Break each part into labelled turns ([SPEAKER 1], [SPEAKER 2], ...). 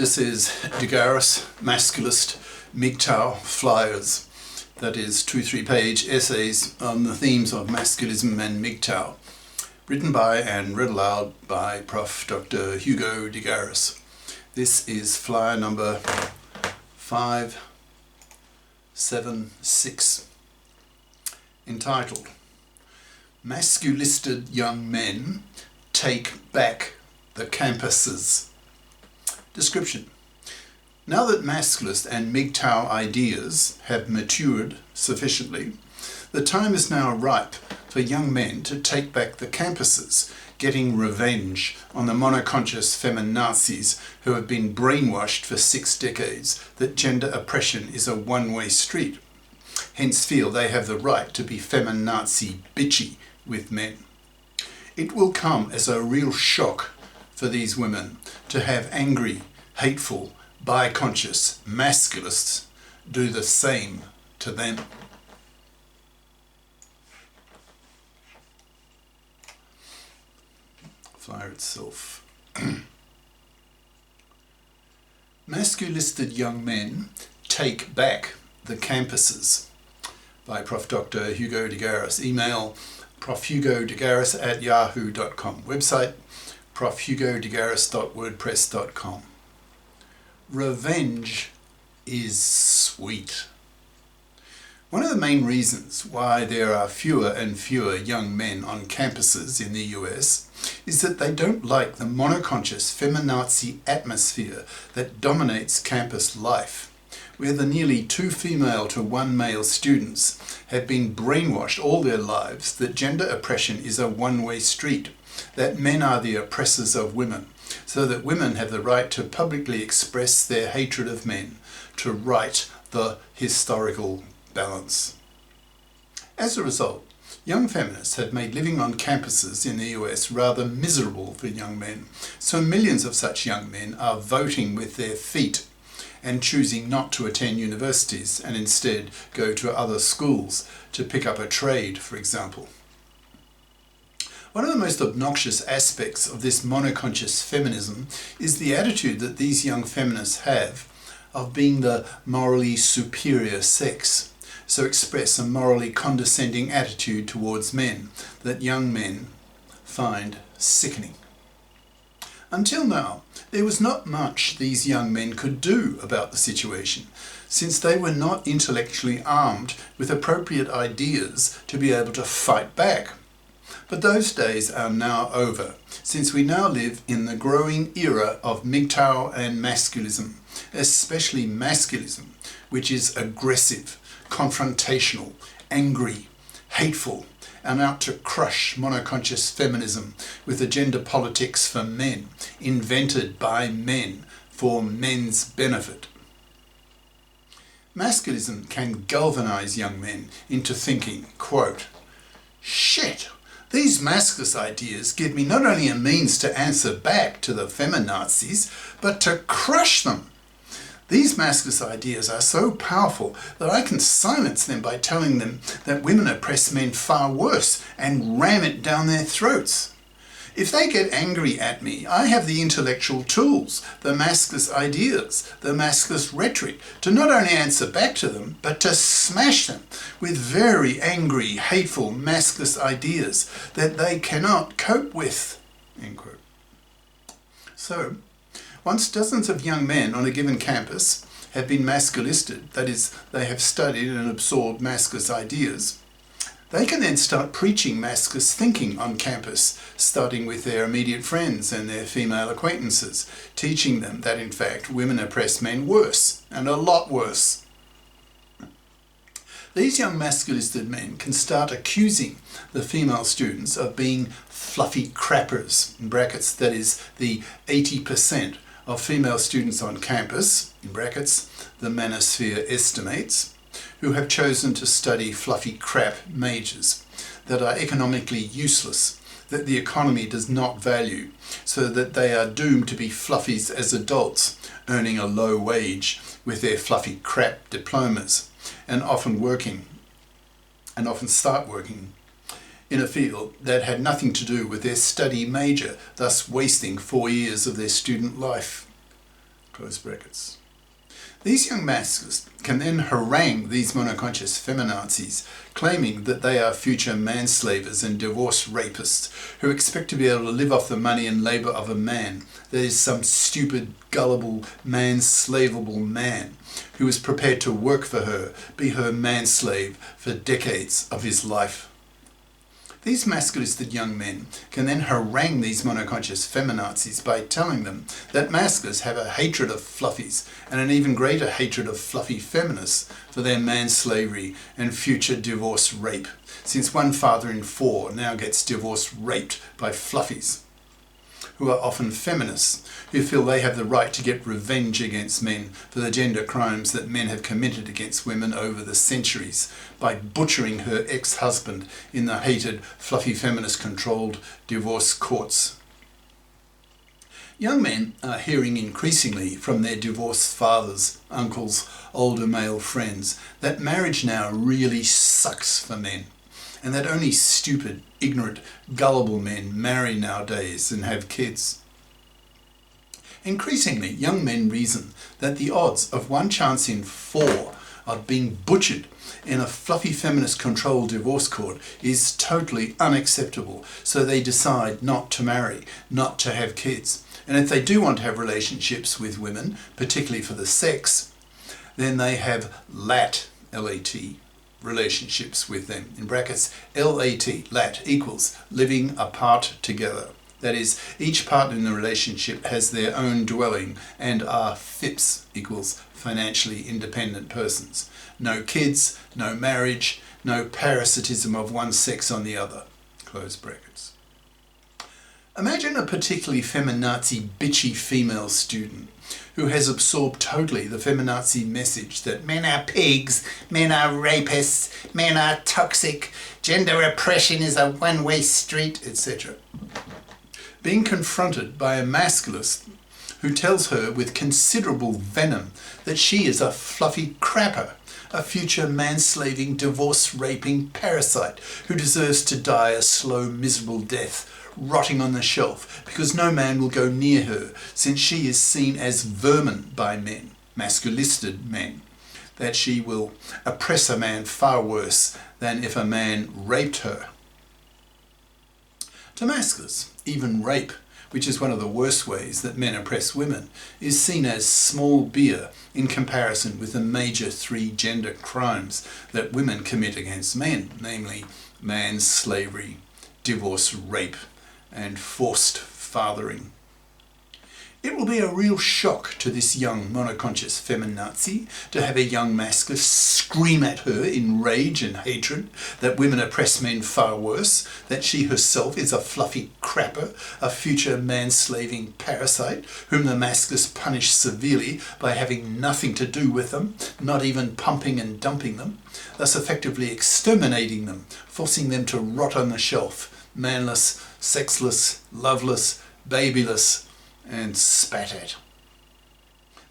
[SPEAKER 1] This is Garis, Masculist, MGTOW flyers. That is 2-3 page essays on the themes of masculism and MGTOW, written by and read aloud by Prof. Dr. Hugo de Garis. This is flyer number 576, entitled Masculisted Young Men Take Back the Campuses. Description. Now that masculist and MGTOW ideas have matured sufficiently, the time is now ripe for young men to take back the campuses, getting revenge on the monoconscious feminazis who have been brainwashed for 6 decades that gender oppression is a one-way street, hence feel they have the right to be feminazi bitchy with men. It will come as a real shock for these women to have angry, hateful, biconscious masculists do the same to them. Flyer itself. Masculisted young men take back the campuses, by Prof. Dr. Hugo de Garis. Email profhugodegaris@yahoo.com. Website profhugodegaris.wordpress.com. Revenge is sweet. One of the main reasons why there are fewer and fewer young men on campuses in the US is that they don't like the monoconscious feminazi atmosphere that dominates campus life, where the nearly 2 female to 1 male students have been brainwashed all their lives that gender oppression is a one-way street, that men are the oppressors of women, so that women have the right to publicly express their hatred of men, to right the historical balance. As a result, young feminists have made living on campuses in the US rather miserable for young men, so millions of such young men are voting with their feet and choosing not to attend universities and instead go to other schools to pick up a trade, for example. One of the most obnoxious aspects of this monoconscious feminism is the attitude that these young feminists have of being the morally superior sex, so express a morally condescending attitude towards men that young men find sickening. Until now, there was not much these young men could do about the situation, since they were not intellectually armed with appropriate ideas to be able to fight back. But those days are now over, since we now live in the growing era of MGTOW and masculism, especially masculism, which is aggressive, confrontational, angry, hateful, and out to crush monoconscious feminism with agenda politics for men, invented by men for men's benefit. Masculism can galvanize young men into thinking, quote, "Shit! These masculist ideas give me not only a means to answer back to the feminazis, but to crush them. These masculist ideas are so powerful that I can silence them by telling them that women oppress men far worse and ram it down their throats. If they get angry at me, I have the intellectual tools, the masculist ideas, the masculist rhetoric, to not only answer back to them, but to smash them with very angry, hateful masculist ideas that they cannot cope with." End quote. So, once dozens of young men on a given campus have been masculisted, that is, they have studied and absorbed masculist ideas, they can then start preaching masculist thinking on campus, starting with their immediate friends and their female acquaintances, teaching them that in fact women oppress men worse, and a lot worse. These young masculisted men can start accusing the female students of being fluffy crappers, in brackets, that is, the 80% of female students on campus, in brackets, the manosphere estimates, who have chosen to study fluffy crap majors that are economically useless, that the economy does not value, so that they are doomed to be fluffies as adults, earning a low wage with their fluffy crap diplomas, and often start working in a field that had nothing to do with their study major, thus wasting 4 years of their student life. close brackets. These young masculists can then harangue these monoconscious feminazis, claiming that they are future manslavers and divorce rapists who expect to be able to live off the money and labour of a man, that is some stupid, gullible, manslavable man who is prepared to work for her, be her manslave for decades of his life. These masculisted young men can then harangue these monoconscious feminazis by telling them that masculists have a hatred of fluffies and an even greater hatred of fluffy feminists for their manslavery and future divorce rape, since one father in four now gets divorce raped by fluffies, who are often feminists, who feel they have the right to get revenge against men for the gender crimes that men have committed against women over the centuries by butchering her ex-husband in the hated, fluffy feminist-controlled divorce courts. Young men are hearing increasingly from their divorced fathers, uncles, older male friends that marriage now really sucks for men, and that only stupid, ignorant, gullible men marry nowadays and have kids. Increasingly, young men reason that the odds of one chance in four of being butchered in a fluffy feminist-controlled divorce court is totally unacceptable, so they decide not to marry, not to have kids. And if they do want to have relationships with women, particularly for the sex, then they have LAT, relationships with them. In brackets, LAT equals living apart together. That is, each partner in the relationship has their own dwelling and are FIPS, equals financially independent persons. No kids, no marriage, no parasitism of one sex on the other. Close brackets. Imagine a particularly feminazi, bitchy female student who has absorbed totally the feminazi message that men are pigs, men are rapists, men are toxic, gender oppression is a one-way street, etc. Being confronted by a masculist who tells her with considerable venom that she is a fluffy crapper, a future manslaving, divorce-raping parasite who deserves to die a slow, miserable death, rotting on the shelf, because no man will go near her, since she is seen as vermin by men, masculisted men, that she will oppress a man far worse than if a man raped her. To masculists, even rape, which is one of the worst ways that men oppress women, is seen as small beer in comparison with the major three gender crimes that women commit against men, namely manslavery, divorce rape, and forced fathering. It will be a real shock to this young monoconscious feminazi to have a young masculist scream at her in rage and hatred that women oppress men far worse, that she herself is a fluffy crapper, a future manslaving parasite whom the masculists punish severely by having nothing to do with them, not even pumping and dumping them, thus effectively exterminating them, forcing them to rot on the shelf, manless, sexless, loveless, babyless, and spat at.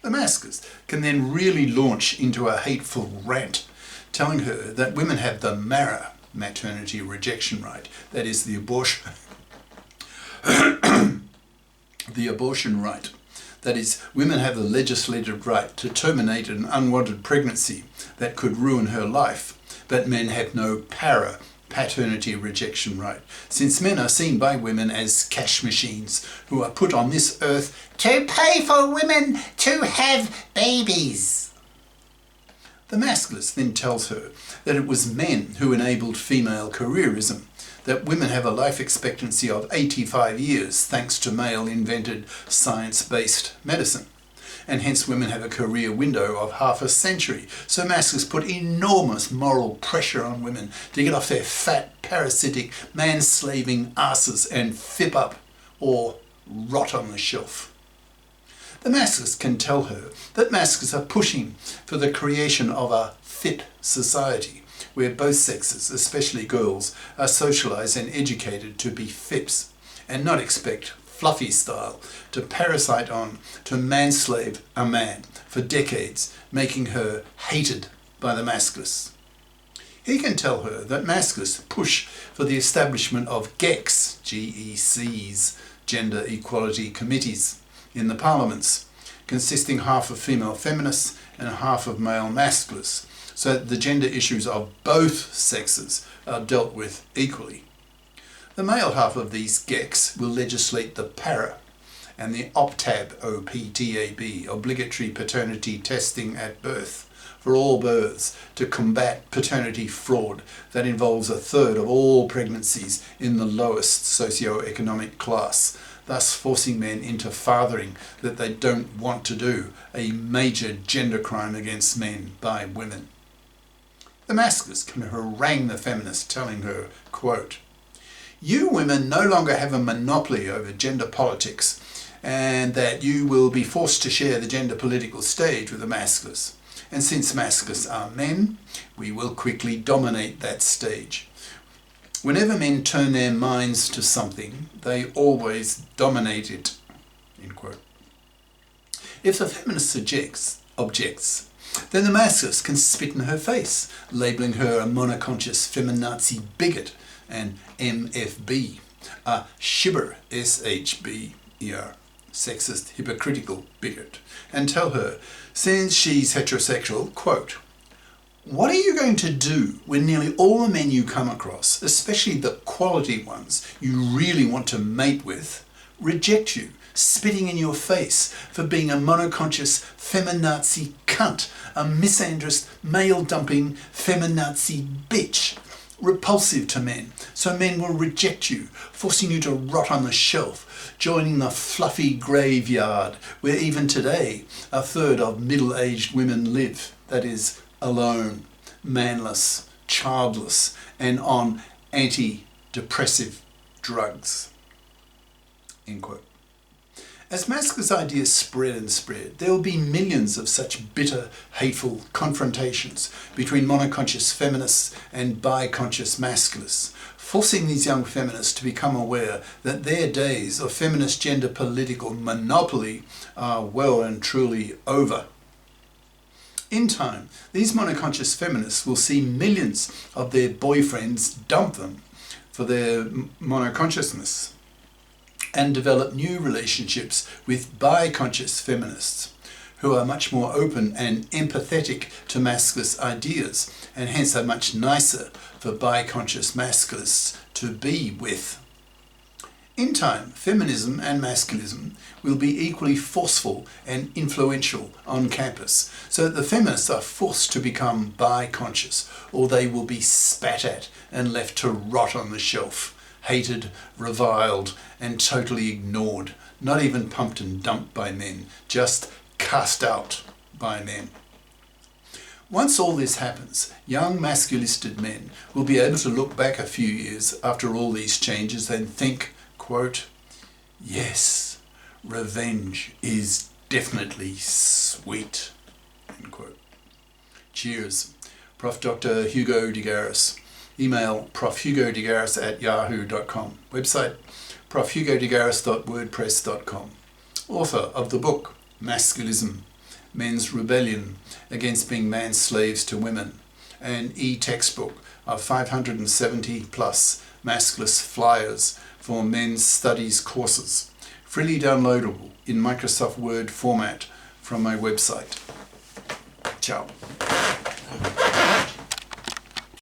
[SPEAKER 1] The masculist can then really launch into a hateful rant, telling her that women have the MARA, maternity rejection right, that is the abortion right. That is, women have the legislative right to terminate an unwanted pregnancy that could ruin her life, but men have no paternity rejection right, since men are seen by women as cash machines who are put on this earth to pay for women to have babies. The masculist then tells her that it was men who enabled female careerism, that women have a life expectancy of 85 years thanks to male-invented science-based medicine, and hence women have a career window of half a century. So masculists put enormous moral pressure on women to get off their fat, parasitic, man-slaving asses and fip up or rot on the shelf. The masculists can tell her that masculists are pushing for the creation of a fit society where both sexes, especially girls, are socialised and educated to be fips and not expect fluffy style to parasite on, to manslave a man for decades, making her hated by the masculists. He can tell her that masculists push for the establishment of GECs, Gender Equality Committees, in the parliaments, consisting half of female feminists and half of male masculists, so that the gender issues of both sexes are dealt with equally. The male half of these GECs will legislate the PARA and the OPTAB, OPTAB, obligatory paternity testing at birth, for all births to combat paternity fraud that involves a third of all pregnancies in the lowest socio-economic class, thus forcing men into fathering that they don't want to do, a major gender crime against men by women. The masculist can harangue the feminist, telling her, quote, "You women no longer have a monopoly over gender politics, and that you will be forced to share the gender political stage with the masculists. And since masculists are men, we will quickly dominate that stage. Whenever men turn their minds to something, they always dominate it." End quote. If the feminist objects, then the masculist can spit in her face, labelling her a monoconscious feminazi bigot, an MFB, a shibber, SHBER, sexist, hypocritical bigot, and tell her, since she's heterosexual, quote, "What are you going to do when nearly all the men you come across, especially the quality ones you really want to mate with, reject you, spitting in your face for being a monoconscious feminazi cunt, a misandrist, male-dumping feminazi bitch, repulsive to men, so men will reject you, forcing you to rot on the shelf, joining the fluffy graveyard where even today a third of middle-aged women live, that is, alone, manless, childless, and on antidepressive drugs." End quote. As masculinist ideas spread and spread, there will be millions of such bitter, hateful confrontations between monoconscious feminists and biconscious masculists, forcing these young feminists to become aware that their days of feminist gender political monopoly are well and truly over. In time, these monoconscious feminists will see millions of their boyfriends dump them for their monoconsciousness, and develop new relationships with biconscious feminists who are much more open and empathetic to masculist ideas, and hence are much nicer for biconscious masculists to be with. In time, feminism and masculism will be equally forceful and influential on campus, so that the feminists are forced to become biconscious, or they will be spat at and left to rot on the shelf, hated, reviled, and totally ignored, not even pumped and dumped by men, just cast out by men. Once all this happens, young masculisted men will be able to look back a few years after all these changes and think, quote, "Yes, revenge is definitely sweet." End quote. Cheers. Prof. Dr. Hugo de Garis. Email profhugodegaris@yahoo.com. Website profhugodegaris.wordpress.com. Author of the book Masculism, Men's Rebellion Against Being Man's Slaves to Women, an e-textbook of 570 plus masculist flyers for men's studies courses, freely downloadable in Microsoft Word format from my website. Ciao.